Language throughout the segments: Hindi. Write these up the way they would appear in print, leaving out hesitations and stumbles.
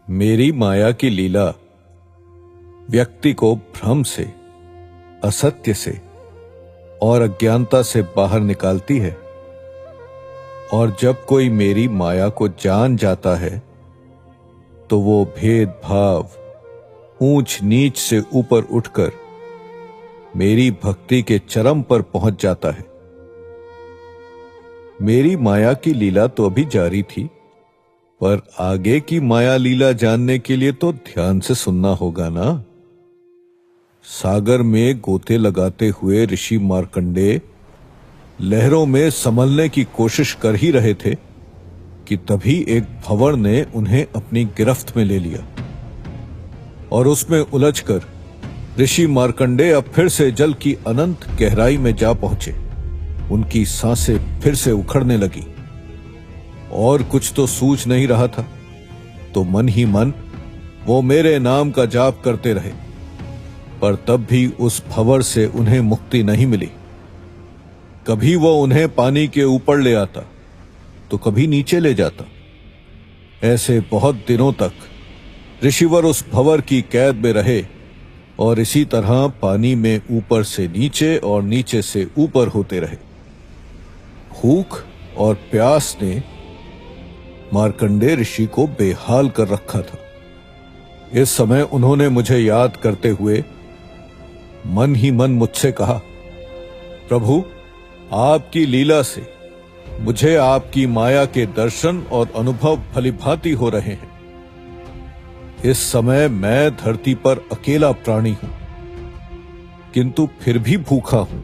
मेरी माया की लीला व्यक्ति को भ्रम से, असत्य से और अज्ञानता से बाहर निकालती है। और जब कोई मेरी माया को जान जाता है तो वो भेदभाव, ऊंच नीच से ऊपर उठकर मेरी भक्ति के चरम पर पहुंच जाता है। मेरी माया की लीला तो अभी जारी थी, पर आगे की माया लीला जानने के लिए तो ध्यान से सुनना होगा ना। सागर में गोते लगाते हुए ऋषि मार्कंडेय लहरों में संभलने की कोशिश कर ही रहे थे कि तभी एक भंवर ने उन्हें अपनी गिरफ्त में ले लिया और उसमें उलझकर ऋषि मार्कंडेय अब फिर से जल की अनंत गहराई में जा पहुंचे। उनकी सांसें फिर से उखड़ने लगी और कुछ तो सूझ नहीं रहा था, तो मन ही मन वो मेरे नाम का जाप करते रहे, पर तब भी उस भंवर से उन्हें मुक्ति नहीं मिली। कभी वो उन्हें पानी के ऊपर ले आता तो कभी नीचे ले जाता। ऐसे बहुत दिनों तक ऋषिवर उस भंवर की कैद में रहे और इसी तरह पानी में ऊपर से नीचे और नीचे से ऊपर होते रहे। भूख और प्यास ने मार्कंडेय ऋषि को बेहाल कर रखा था। इस समय उन्होंने मुझे याद करते हुए मन ही मन मुझसे कहा, प्रभु, आपकी लीला से मुझे आपकी माया के दर्शन और अनुभव भलीभांति हो रहे हैं। इस समय मैं धरती पर अकेला प्राणी हूं, किंतु फिर भी भूखा हूं।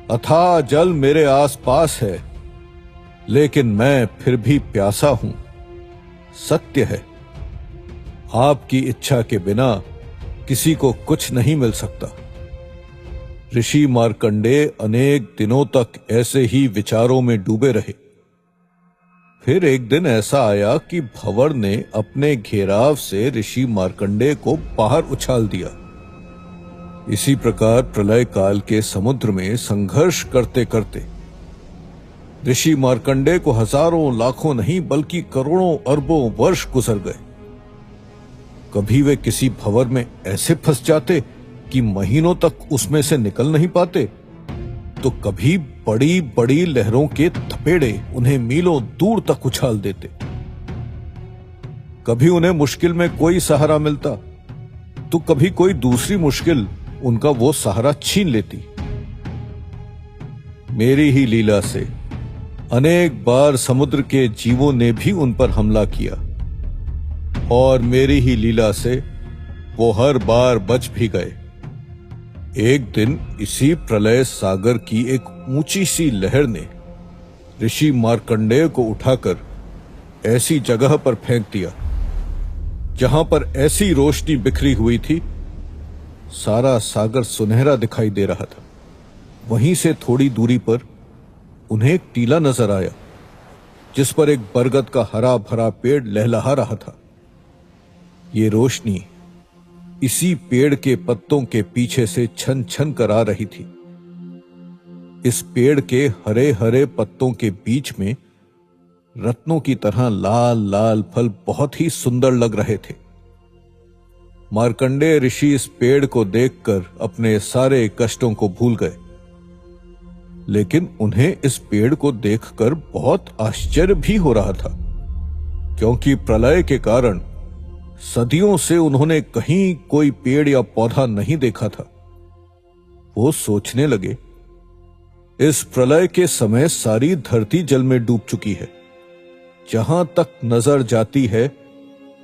अथाह जल मेरे आसपास है, लेकिन मैं फिर भी प्यासा हूं। सत्य है, आपकी इच्छा के बिना किसी को कुछ नहीं मिल सकता। ऋषि मार्कंडेय अनेक दिनों तक ऐसे ही विचारों में डूबे रहे। फिर एक दिन ऐसा आया कि भंवर ने अपने घेराव से ऋषि मार्कंडेय को बाहर उछाल दिया। इसी प्रकार प्रलय काल के समुद्र में संघर्ष करते करते ऋषि मार्कंडेय को हजारों लाखों नहीं बल्कि करोड़ों अरबों वर्ष गुजर गए। कभी वे किसी भंवर में ऐसे फंस जाते कि महीनों तक उसमें से निकल नहीं पाते, तो कभी बड़ी बड़ी लहरों के थपेड़े उन्हें मीलों दूर तक उछाल देते। कभी उन्हें मुश्किल में कोई सहारा मिलता तो कभी कोई दूसरी मुश्किल उनका वो सहारा छीन लेती। मेरी ही लीला से अनेक बार समुद्र के जीवों ने भी उन पर हमला किया और मेरी ही लीला से वो हर बार बच भी गए। एक दिन इसी प्रलय सागर की एक ऊंची सी लहर ने ऋषि मार्कंडेय को उठाकर ऐसी जगह पर फेंक दिया जहां पर ऐसी रोशनी बिखरी हुई थी, सारा सागर सुनहरा दिखाई दे रहा था। वहीं से थोड़ी दूरी पर उन्हें एक टीला नजर आया जिस पर एक बरगद का हरा भरा पेड़ लहलहा रहा था। ये रोशनी इसी पेड़ के पत्तों के पीछे से छन छन कर आ रही थी। इस पेड़ के हरे हरे पत्तों के बीच में रत्नों की तरह लाल लाल फल बहुत ही सुंदर लग रहे थे। मार्कंडेय ऋषि इस पेड़ को देखकर अपने सारे कष्टों को भूल गए, लेकिन उन्हें इस पेड़ को देखकर बहुत आश्चर्य भी हो रहा था, क्योंकि प्रलय के कारण सदियों से उन्होंने कहीं कोई पेड़ या पौधा नहीं देखा था। वो सोचने लगे, इस प्रलय के समय सारी धरती जल में डूब चुकी है। जहां तक नजर जाती है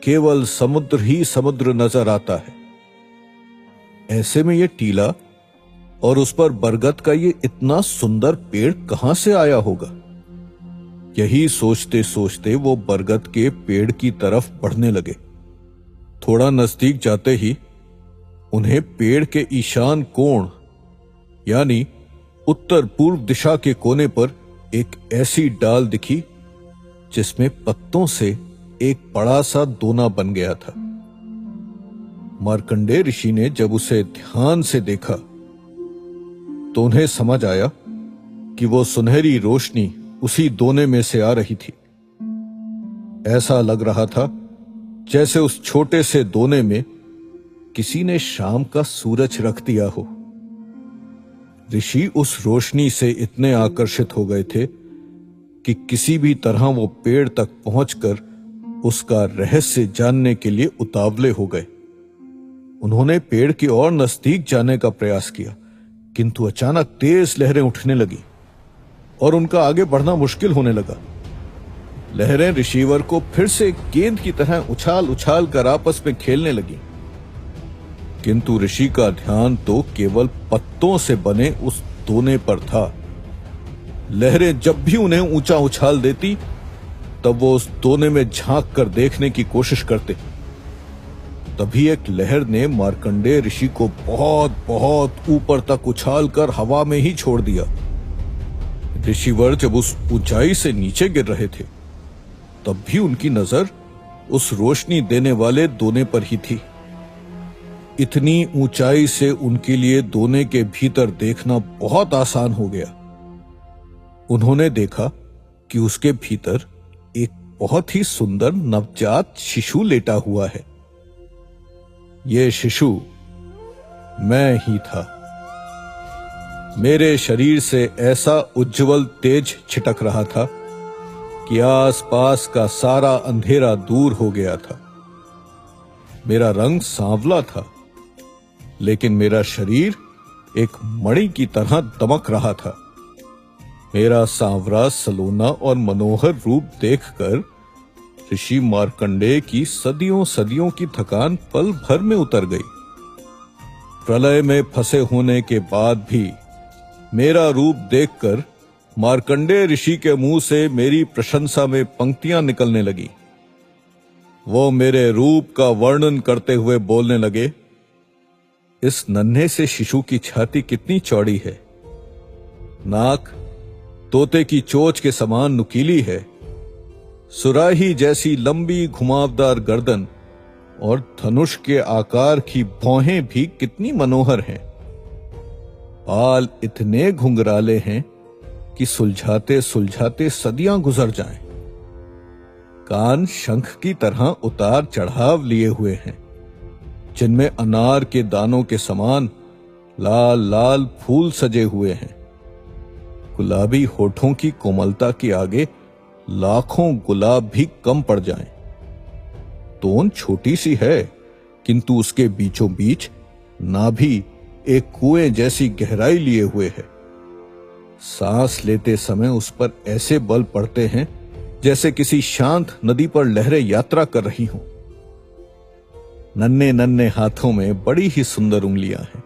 केवल समुद्र ही समुद्र नजर आता है। ऐसे में ये टीला और उस पर बरगद का ये इतना सुंदर पेड़ कहां से आया होगा। यही सोचते सोचते वो बरगद के पेड़ की तरफ बढ़ने लगे। थोड़ा नजदीक जाते ही उन्हें पेड़ के ईशान कोण यानी उत्तर पूर्व दिशा के कोने पर एक ऐसी डाल दिखी जिसमें पत्तों से एक बड़ा सा दोना बन गया था। मार्कंडेय ऋषि ने जब उसे ध्यान से देखा तो उन्हें समझ आया कि वो सुनहरी रोशनी उसी दोने में से आ रही थी। ऐसा लग रहा था जैसे उस छोटे से दोने में किसी ने शाम का सूरज रख दिया हो। ऋषि उस रोशनी से इतने आकर्षित हो गए थे कि किसी भी तरह वो पेड़ तक पहुंचकर उसका रहस्य जानने के लिए उतावले हो गए। उन्होंने पेड़ की ओर नजदीक जाने का प्रयास किया, किंतु अचानक तेज लहरें उठने लगी और उनका आगे बढ़ना मुश्किल होने लगा। लहरें रिसीवर को फिर से गेंद की तरह उछाल उछाल कर आपस में खेलने लगी, किंतु ऋषि का ध्यान तो केवल पत्तों से बने उस दोने पर था। लहरें जब भी उन्हें ऊंचा उछाल देती तब वो उस दोने में झांक कर देखने की कोशिश करते। तभी एक लहर ने मार्कंडेय ऋषि को बहुत बहुत ऊपर तक उछाल कर हवा में ही छोड़ दिया। ऋषिवर जब उस ऊंचाई से नीचे गिर रहे थे तब भी उनकी नजर उस रोशनी देने वाले दोने पर ही थी। इतनी ऊंचाई से उनके लिए दोने के भीतर देखना बहुत आसान हो गया। उन्होंने देखा कि उसके भीतर एक बहुत ही सुंदर नवजात शिशु लेटा हुआ है। यह शिशु मैं ही था। मेरे शरीर से ऐसा उज्जवल तेज छिटक रहा था कि आसपास का सारा अंधेरा दूर हो गया था। मेरा रंग सांवला था, लेकिन मेरा शरीर एक मणि की तरह दमक रहा था। मेरा सांवरा, सलोना और मनोहर रूप देखकर ऋषि मार्कंडेय की सदियों सदियों की थकान पल भर में उतर गई। प्रलय में फंसे होने के बाद भी मेरा रूप देखकर मार्कंडेय ऋषि के मुंह से मेरी प्रशंसा में पंक्तियां निकलने लगी। वो मेरे रूप का वर्णन करते हुए बोलने लगे, इस नन्हे से शिशु की छाती कितनी चौड़ी है, नाक तोते की चोंच के समान नुकीली है, सुराही जैसी लंबी घुमावदार गर्दन और धनुष के आकार की भौहें भी कितनी मनोहर हैं। बाल इतने घुंघराले हैं कि सुलझाते सुलझाते सदियां गुजर जाएं। कान शंख की तरह उतार चढ़ाव लिए हुए हैं, जिनमें अनार के दानों के समान लाल लाल फूल सजे हुए हैं। गुलाबी होठों की कोमलता के आगे लाखों गुलाब भी कम पड़ जाएं। तोन छोटी सी है, किंतु उसके बीचों बीच नाभि एक कुएं जैसी गहराई लिए हुए है। सांस लेते समय उस पर ऐसे बल पड़ते हैं जैसे किसी शांत नदी पर लहरें यात्रा कर रही हों। नन्हे नन्हे हाथों में बड़ी ही सुंदर उंगलियां हैं,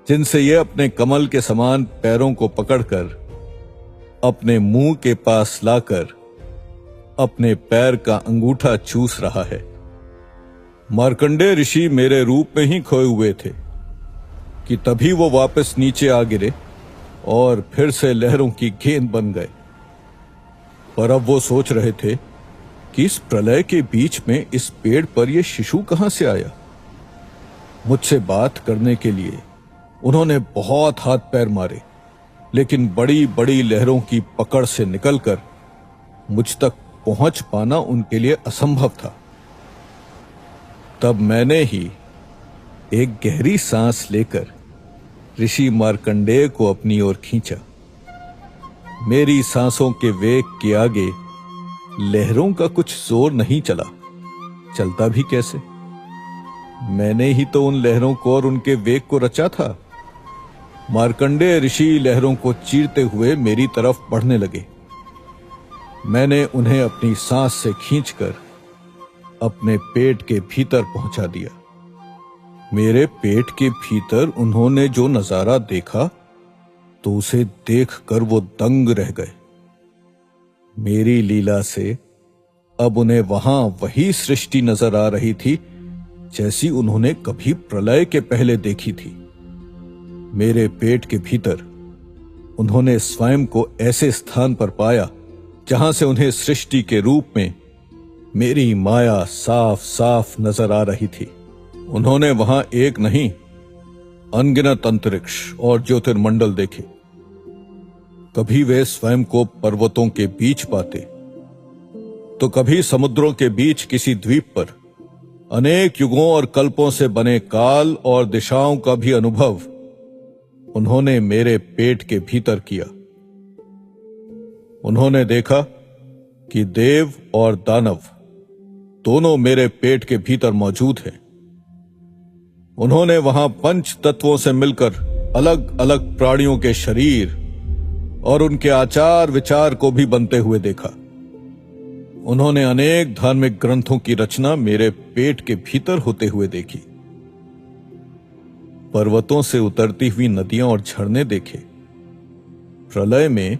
जिनसे ये अपने कमल के समान पैरों को पकड़कर अपने मुंह के पास लाकर अपने पैर का अंगूठा चूस रहा है। मार्कंडेय ऋषि मेरे रूप में ही खोए हुए थे कि तभी वो वापस नीचे आ गिरे और फिर से लहरों की गेंद बन गए। पर अब वो सोच रहे थे कि इस प्रलय के बीच में इस पेड़ पर यह शिशु कहां से आया। मुझसे बात करने के लिए उन्होंने बहुत हाथ पैर मारे, लेकिन बड़ी बड़ी लहरों की पकड़ से निकलकर मुझ तक पहुंच पाना उनके लिए असंभव था। तब मैंने ही एक गहरी सांस लेकर ऋषि मार्कंडेय को अपनी ओर खींचा। मेरी सांसों के वेग के आगे लहरों का कुछ जोर नहीं चला। चलता भी कैसे? मैंने ही तो उन लहरों को और उनके वेग को रचा था। मार्कंडेय ऋषि लहरों को चीरते हुए मेरी तरफ बढ़ने लगे। मैंने उन्हें अपनी सांस से खींचकर अपने पेट के भीतर पहुंचा दिया। मेरे पेट के भीतर उन्होंने जो नजारा देखा तो उसे देखकर वो दंग रह गए। मेरी लीला से अब उन्हें वहां वही सृष्टि नजर आ रही थी जैसी उन्होंने कभी प्रलय के पहले देखी थी। मेरे पेट के भीतर उन्होंने स्वयं को ऐसे स्थान पर पाया जहां से उन्हें सृष्टि के रूप में मेरी माया साफ साफ नजर आ रही थी। उन्होंने वहां एक नहीं, अनगिनत अंतरिक्ष और ज्योतिर्मंडल देखे। कभी वे स्वयं को पर्वतों के बीच पाते, तो कभी समुद्रों के बीच किसी द्वीप पर अनेक युगों और कल्पों से बने काल और दिशाओं का भी अनुभव उन्होंने मेरे पेट के भीतर किया। उन्होंने देखा कि देव और दानव दोनों मेरे पेट के भीतर मौजूद हैं। उन्होंने वहां पंच तत्वों से मिलकर अलग अलग प्राणियों के शरीर और उनके आचार विचार को भी बनते हुए देखा। उन्होंने अनेक धार्मिक ग्रंथों की रचना मेरे पेट के भीतर होते हुए देखी। पर्वतों से उतरती हुई नदियां और झरने देखे। प्रलय में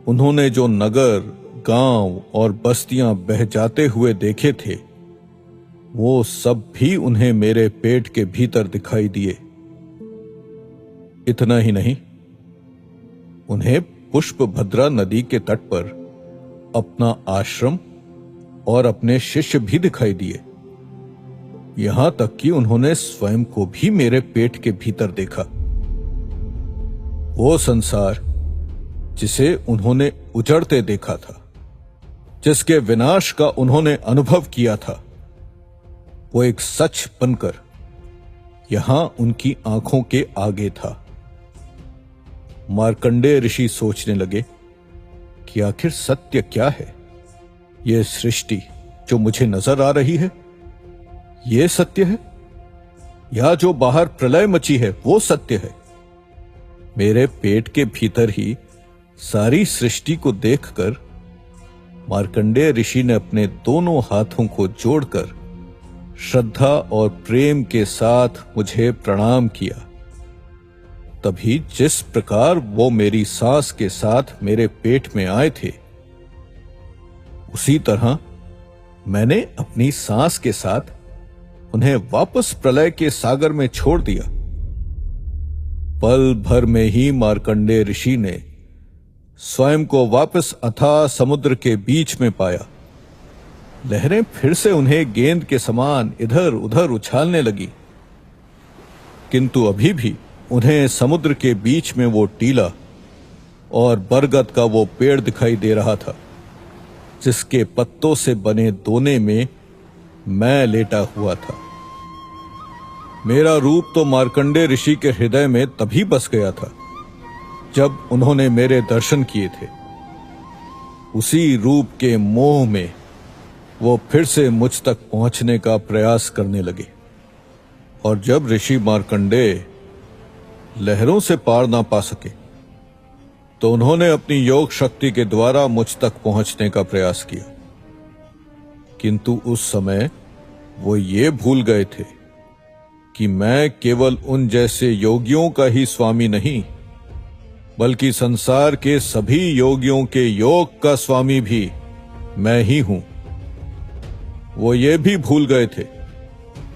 उन्होंने जो नगर, गांव और बस्तियां बह जाते हुए देखे थे, वो सब भी उन्हें मेरे पेट के भीतर दिखाई दिए। इतना ही नहीं, उन्हें पुष्पभद्रा नदी के तट पर अपना आश्रम और अपने शिष्य भी दिखाई दिए। यहां तक कि उन्होंने स्वयं को भी मेरे पेट के भीतर देखा। वो संसार जिसे उन्होंने उजड़ते देखा था, जिसके विनाश का उन्होंने अनुभव किया था, वो एक सच बनकर यहां उनकी आंखों के आगे था। मार्कंडेय ऋषि सोचने लगे कि आखिर सत्य क्या है। यह सृष्टि जो मुझे नजर आ रही है, यह सत्य है, या जो बाहर प्रलय मची है वो सत्य है। मेरे पेट के भीतर ही सारी सृष्टि को देखकर मार्कंडेय ऋषि ने अपने दोनों हाथों को जोड़कर श्रद्धा और प्रेम के साथ मुझे प्रणाम किया। तभी जिस प्रकार वो मेरी सांस के साथ मेरे पेट में आए थे, उसी तरह मैंने अपनी सांस के साथ उन्हें वापस प्रलय के सागर में छोड़ दिया। पल भर में ही मार्कंडेय ऋषि ने स्वयं को वापस अथाह समुद्र के बीच में पाया। लहरें फिर से उन्हें गेंद के समान इधर उधर उछालने लगी, किंतु अभी भी उन्हें समुद्र के बीच में वो टीला और बरगद का वो पेड़ दिखाई दे रहा था, जिसके पत्तों से बने दोने में मैं लेटा हुआ था। मेरा रूप तो मार्कंडेय ऋषि के हृदय में तभी बस गया था जब उन्होंने मेरे दर्शन किए थे। उसी रूप के मोह में वो फिर से मुझ तक पहुंचने का प्रयास करने लगे, और जब ऋषि मार्कंडेय लहरों से पार ना पा सके, तो उन्होंने अपनी योग शक्ति के द्वारा मुझ तक पहुंचने का प्रयास किया। किंतु उस समय वो ये भूल गए थे कि मैं केवल उन जैसे योगियों का ही स्वामी नहीं, बल्कि संसार के सभी योगियों के योग का स्वामी भी मैं ही हूं। वो ये भी भूल गए थे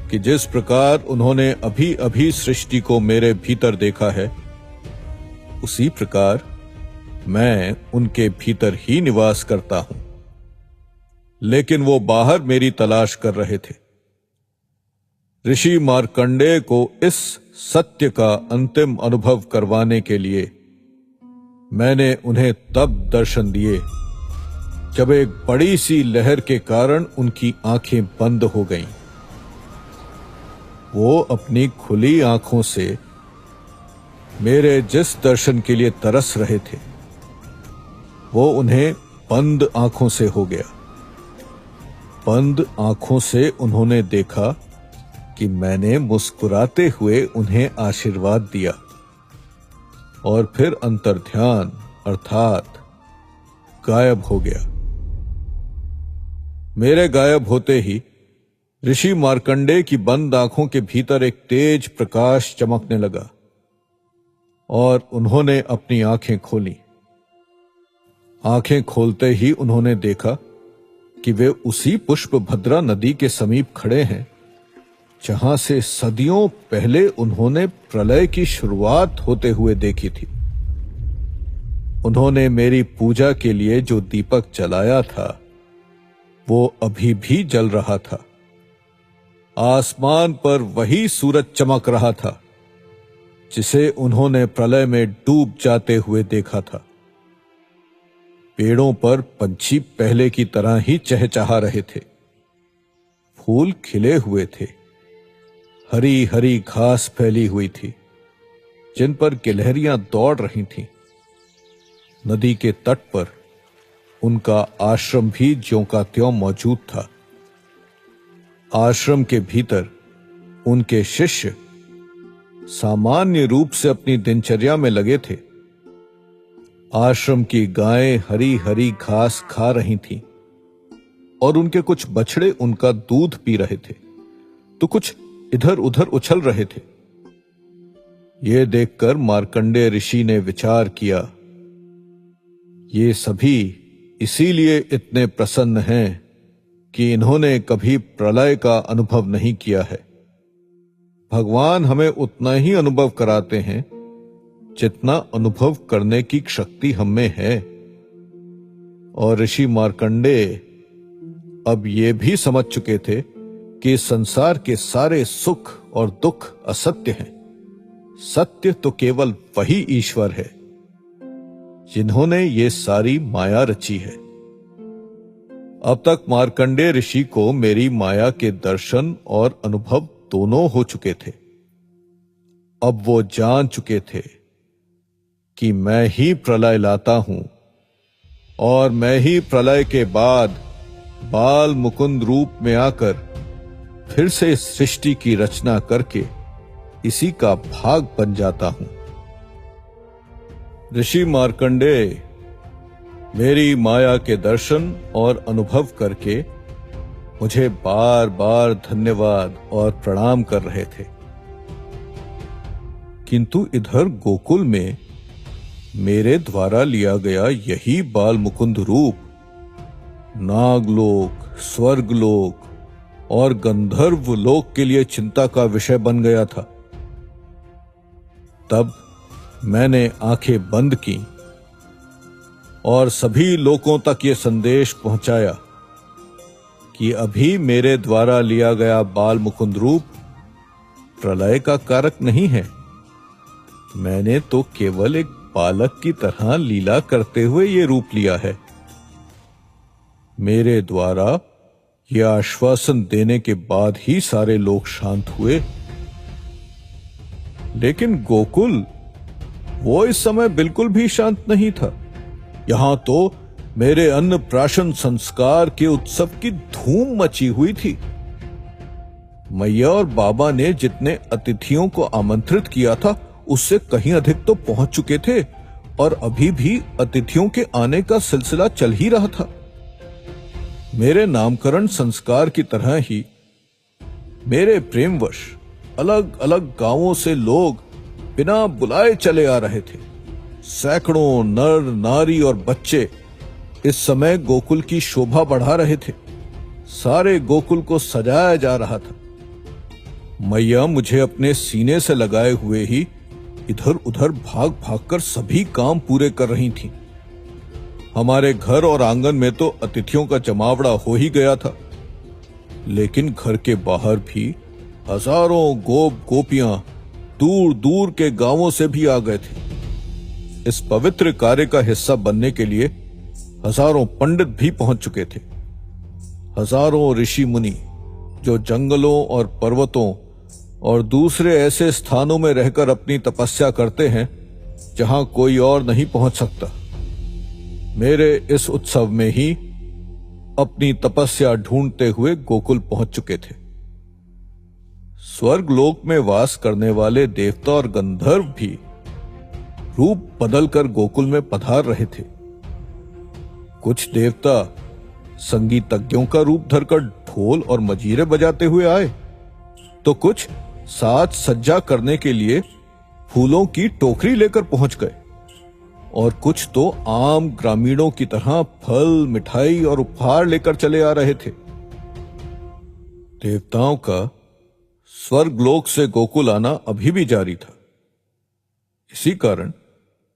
कि जिस प्रकार उन्होंने अभी अभी सृष्टि को मेरे भीतर देखा है, उसी प्रकार मैं उनके भीतर ही निवास करता हूं। लेकिन वो बाहर मेरी तलाश कर रहे थे। ऋषि मार्कंडेय को इस सत्य का अंतिम अनुभव करवाने के लिए मैंने उन्हें तब दर्शन दिए जब एक बड़ी सी लहर के कारण उनकी आंखें बंद हो गईं। वो अपनी खुली आंखों से मेरे जिस दर्शन के लिए तरस रहे थे, वो उन्हें बंद आंखों से हो गया। बंद आंखों से उन्होंने देखा कि मैंने मुस्कुराते हुए उन्हें आशीर्वाद दिया, और फिर अंतर्ध्यान अर्थात गायब हो गया। मेरे गायब होते ही ऋषि मार्कंडेय की बंद आंखों के भीतर एक तेज प्रकाश चमकने लगा, और उन्होंने अपनी आंखें खोली। आंखें खोलते ही उन्होंने देखा कि वे उसी पुष्पभद्रा नदी के समीप खड़े हैं, जहां से सदियों पहले उन्होंने प्रलय की शुरुआत होते हुए देखी थी। उन्होंने मेरी पूजा के लिए जो दीपक जलाया था, वो अभी भी जल रहा था। आसमान पर वही सूरज चमक रहा था जिसे उन्होंने प्रलय में डूब जाते हुए देखा था। पेड़ों पर पंछी पहले की तरह ही चहचहा रहे थे। फूल खिले हुए थे। हरी हरी घास फैली हुई थी जिन पर गिलहरियां दौड़ रही थीं। नदी के तट पर उनका आश्रम भी ज्यों का त्यों मौजूद था। आश्रम के भीतर उनके शिष्य सामान्य रूप से अपनी दिनचर्या में लगे थे। आश्रम की गायें हरी हरी घास खा रही थीं और उनके कुछ बछड़े उनका दूध पी रहे थे तो कुछ इधर उधर उछल रहे थे। यह देखकर मार्कंडेय ऋषि ने विचार किया, ये सभी इसीलिए इतने प्रसन्न हैं कि इन्होंने कभी प्रलय का अनुभव नहीं किया है। भगवान हमें उतना ही अनुभव कराते हैं जितना अनुभव करने की शक्ति हम में है। और ऋषि मार्कंडेय अब ये भी समझ चुके थे कि संसार के सारे सुख और दुख असत्य हैं। सत्य तो केवल वही ईश्वर है जिन्होंने ये सारी माया रची है। अब तक मार्कंडेय ऋषि को मेरी माया के दर्शन और अनुभव दोनों हो चुके थे। अब वो जान चुके थे कि मैं ही प्रलय लाता हूं और मैं ही प्रलय के बाद बाल मुकुंद रूप में आकर फिर से सृष्टि की रचना करके इसी का भाग बन जाता हूं। ऋषि मार्कंडेय मेरी माया के दर्शन और अनुभव करके मुझे बार बार धन्यवाद और प्रणाम कर रहे थे। किंतु इधर गोकुल में मेरे द्वारा लिया गया यही बाल मुकुंद रूप नागलोक, स्वर्गलोक और गंधर्व लोक के लिए चिंता का विषय बन गया था। तब मैंने आंखें बंद की और सभी लोगों तक ये संदेश पहुंचाया कि अभी मेरे द्वारा लिया गया बाल मुकुंद रूप प्रलय का कारक नहीं है। मैंने तो केवल एक बालक की तरह लीला करते हुए ये रूप लिया है। मेरे द्वारा यह आश्वासन देने के बाद ही सारे लोग शांत हुए। लेकिन गोकुल वो इस समय बिल्कुल भी शांत नहीं था। यहां तो मेरे अन्नप्राशन संस्कार के उत्सव की धूम मची हुई थी। मैया और बाबा ने जितने अतिथियों को आमंत्रित किया था उससे कहीं अधिक तो पहुंच चुके थे और अभी भी अतिथियों के आने का सिलसिला चल ही रहा था। मेरे नामकरण संस्कार की तरह ही मेरे प्रेमवश अलग अलग गांवों से लोग बिना बुलाए चले आ रहे थे। सैकड़ों नर नारी और बच्चे इस समय गोकुल की शोभा बढ़ा रहे थे। सारे गोकुल को सजाया जा रहा था। मैया मुझे अपने सीने से लगाए हुए ही इधर उधर भाग भागकर सभी काम पूरे कर रही थीं। हमारे घर और आंगन में तो अतिथियों का जमावड़ा हो ही गया था, लेकिन घर के बाहर भी हजारों गोप गोपियां दूर दूर के गांवों से भी आ गए थे। इस पवित्र कार्य का हिस्सा बनने के लिए हजारों पंडित भी पहुंच चुके थे। हजारों ऋषि मुनि जो जंगलों और पर्वतों और दूसरे ऐसे स्थानों में रहकर अपनी तपस्या करते हैं जहां कोई और नहीं पहुंच सकता, मेरे इस उत्सव में ही अपनी तपस्या ढूंढते हुए गोकुल पहुंच चुके थे। स्वर्गलोक में वास करने वाले देवता और गंधर्व भी रूप बदलकर गोकुल में पधार रहे थे। कुछ देवता संगीतज्ञों का रूप धरकर ढोल और मजीरे बजाते हुए आए, तो कुछ साज सज्जा करने के लिए फूलों की टोकरी लेकर पहुंच गए और कुछ तो आम ग्रामीणों की तरह फल, मिठाई और उपहार लेकर चले आ रहे थे। देवताओं का स्वर्गलोक से गोकुल आना अभी भी जारी था। इसी कारण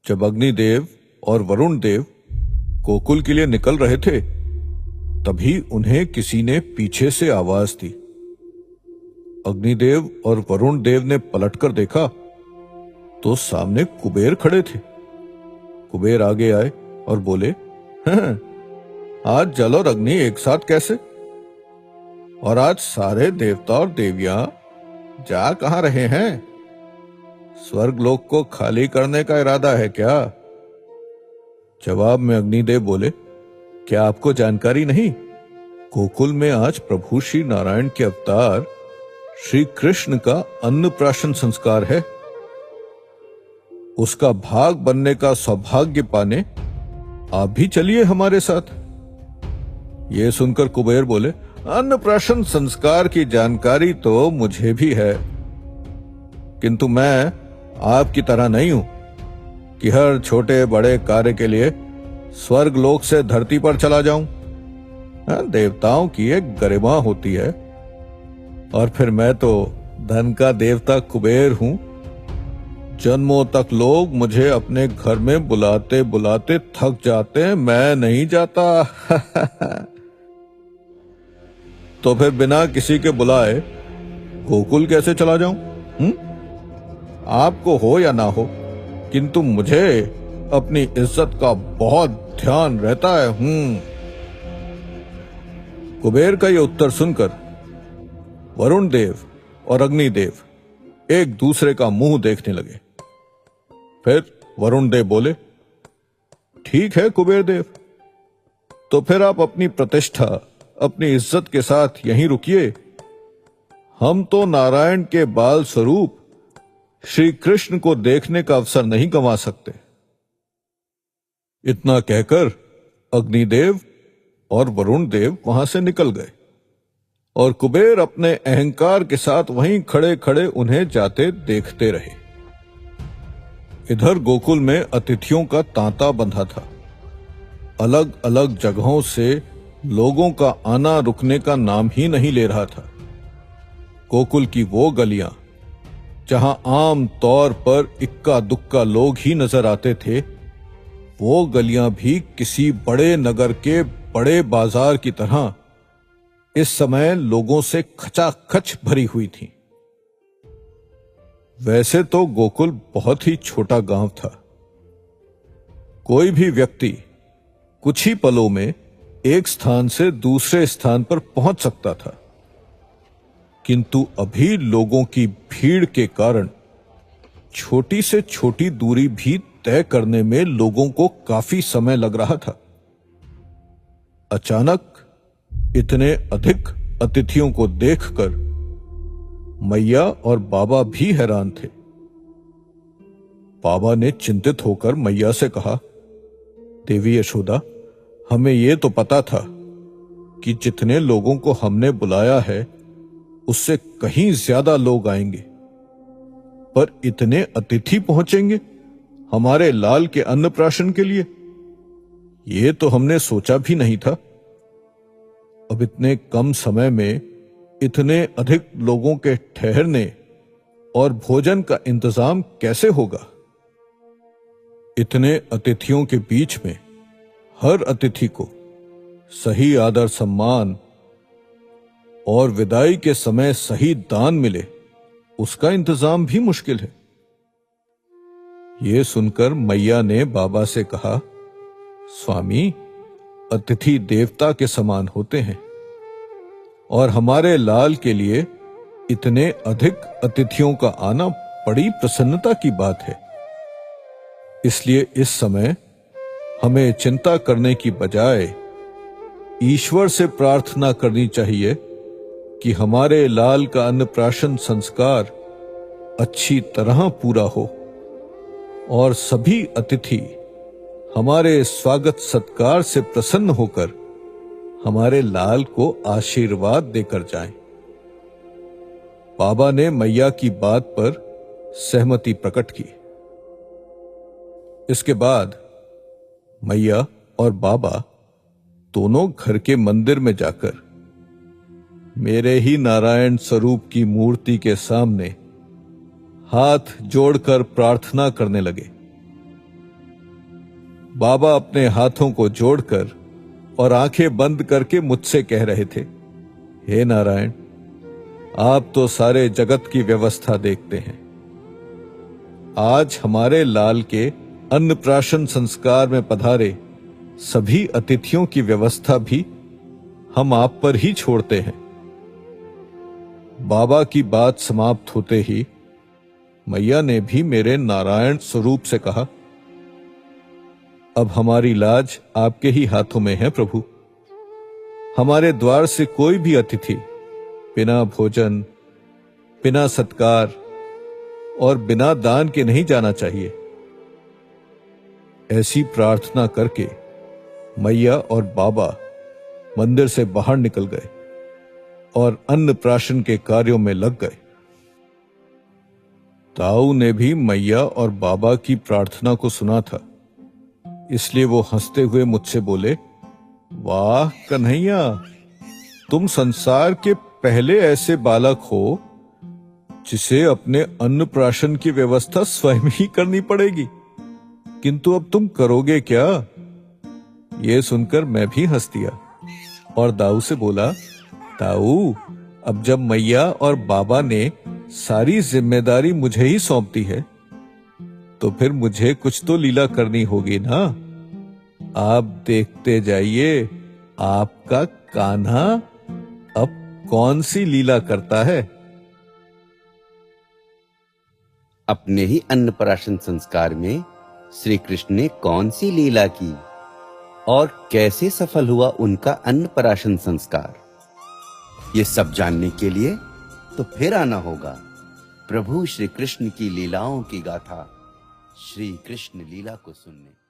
जब अग्निदेव और वरुण देव गोकुल के लिए निकल रहे थे, तभी उन्हें किसी ने पीछे से आवाज दी, अग्निदेव और वरुण देव ने पलटकर देखा तो सामने कुबेर खड़े थे। कुबेर आगे आए और बोले, "हाँ, आज जल और अग्नि एक साथ कैसे? और आज सारे देवता और देवियां जा कहां रहे हैं? स्वर्गलोक को खाली करने का इरादा है क्या?" जवाब में अग्निदेव बोले, "क्या आपको जानकारी नहीं? गोकुल में आज प्रभु श्री नारायण के अवतार श्री कृष्ण का अन्नप्राशन संस्कार है। उसका भाग बनने का सौभाग्य पाने आप भी चलिए हमारे साथ।" यह सुनकर कुबेर बोले, "अन्नप्राशन संस्कार की जानकारी तो मुझे भी है, किंतु मैं आपकी तरह नहीं हूं कि हर छोटे बड़े कार्य के लिए स्वर्गलोक से धरती पर चला जाऊं। देवताओं की एक गरिमा होती है, और फिर मैं तो धन का देवता कुबेर हूं। जन्मों तक लोग मुझे अपने घर में बुलाते बुलाते थक जाते हैं, मैं नहीं जाता। तो फिर बिना किसी के बुलाए गोकुल कैसे चला जाऊं? आपको हो या ना हो, किंतु मुझे अपनी इज्जत का बहुत ध्यान रहता है। कुबेर का यह उत्तर सुनकर वरुण देव और अग्निदेव एक दूसरे का मुंह देखने लगे। फिर वरुण देव बोले, "ठीक है कुबेर देव, तो फिर आप अपनी प्रतिष्ठा, अपनी इज्जत के साथ यहीं रुकिए। हम तो नारायण के बाल स्वरूप श्री कृष्ण को देखने का अवसर नहीं गंवा सकते।" इतना कहकर अग्निदेव और वरुण देव वहां से निकल गए, और कुबेर अपने अहंकार के साथ वहीं खड़े खड़े उन्हें जाते देखते रहे। इधर गोकुल में अतिथियों का तांता बंधा था। अलग अलग जगहों से लोगों का आना रुकने का नाम ही नहीं ले रहा था। गोकुल की वो गलियां जहां आम तौर पर इक्का दुक्का लोग ही नजर आते थे, वो गलियां भी किसी बड़े नगर के बड़े बाजार की तरह इस समय लोगों से खचाखच भरी हुई थी। वैसे तो गोकुल बहुत ही छोटा गांव था। कोई भी व्यक्ति कुछ ही पलों में एक स्थान से दूसरे स्थान पर पहुंच सकता था, किंतु अभी लोगों की भीड़ के कारण छोटी से छोटी दूरी भी तय करने में लोगों को काफी समय लग रहा था। अचानक इतने अधिक अतिथियों को देखकर मैया और बाबा भी हैरान थे। बाबा ने चिंतित होकर मैया से कहा, "देवी यशोदा, हमें यह तो पता था कि जितने लोगों को हमने बुलाया है उससे कहीं ज्यादा लोग आएंगे, पर इतने अतिथि पहुंचेंगे हमारे लाल के अन्नप्राशन के लिए, यह तो हमने सोचा भी नहीं था। अब इतने कम समय में इतने अधिक लोगों के ठहरने और भोजन का इंतजाम कैसे होगा? इतने अतिथियों के बीच में हर अतिथि को सही आदर सम्मान और विदाई के समय सही दान मिले, उसका इंतजाम भी मुश्किल है।" यह सुनकर मैया ने बाबा से कहा, "स्वामी, अतिथि देवता के समान होते हैं, और हमारे लाल के लिए इतने अधिक अतिथियों का आना बड़ी प्रसन्नता की बात है। इसलिए इस समय हमें चिंता करने की बजाय ईश्वर से प्रार्थना करनी चाहिए कि हमारे लाल का अन्नप्राशन संस्कार अच्छी तरह पूरा हो और सभी अतिथि हमारे स्वागत सत्कार से प्रसन्न होकर हमारे लाल को आशीर्वाद देकर जाएं।" बाबा ने मैया की बात पर सहमति प्रकट की। इसके बाद मैया और बाबा दोनों घर के मंदिर में जाकर मेरे ही नारायण स्वरूप की मूर्ति के सामने हाथ जोड़कर प्रार्थना करने लगे। बाबा अपने हाथों को जोड़कर और आंखें बंद करके मुझसे कह रहे थे, "हे नारायण, आप तो सारे जगत की व्यवस्था देखते हैं। आज हमारे लाल के अन्नप्राशन संस्कार में पधारे सभी अतिथियों की व्यवस्था भी हम आप पर ही छोड़ते हैं। बाबा की बात समाप्त होते ही मैया ने भी मेरे नारायण स्वरूप से कहा, अब हमारी लाज आपके ही हाथों में है प्रभु। हमारे द्वार से कोई भी अतिथि बिना भोजन, बिना सत्कार और बिना दान के नहीं जाना चाहिए। ऐसी प्रार्थना करके मैया और बाबा मंदिर से बाहर निकल गए और अन्नप्राशन के कार्यों में लग गए। ताऊ ने भी मैया और बाबा की प्रार्थना को सुना था, इसलिए वो हंसते हुए मुझसे बोले, वाह कन्हैया, तुम संसार के पहले ऐसे बालक हो जिसे अपने अन्नप्राशन की व्यवस्था स्वयं ही करनी पड़ेगी। किंतु अब तुम करोगे क्या? ये सुनकर मैं भी हंस दिया और दाऊ से बोला, ताऊ, अब जब मैया और बाबा ने सारी जिम्मेदारी मुझे ही सौंप दी है, तो फिर मुझे कुछ तो लीला करनी होगी ना। आप देखते जाइए, आपका कान्हा अब कौन सी लीला करता है। अपने ही अन्नप्राशन संस्कार में श्री कृष्ण ने कौन सी लीला की और कैसे सफल हुआ उनका अन्नप्राशन संस्कार, ये सब जानने के लिए तो फिर आना होगा प्रभु श्री कृष्ण की लीलाओं की गाथा श्री कृष्ण लीला को सुनने।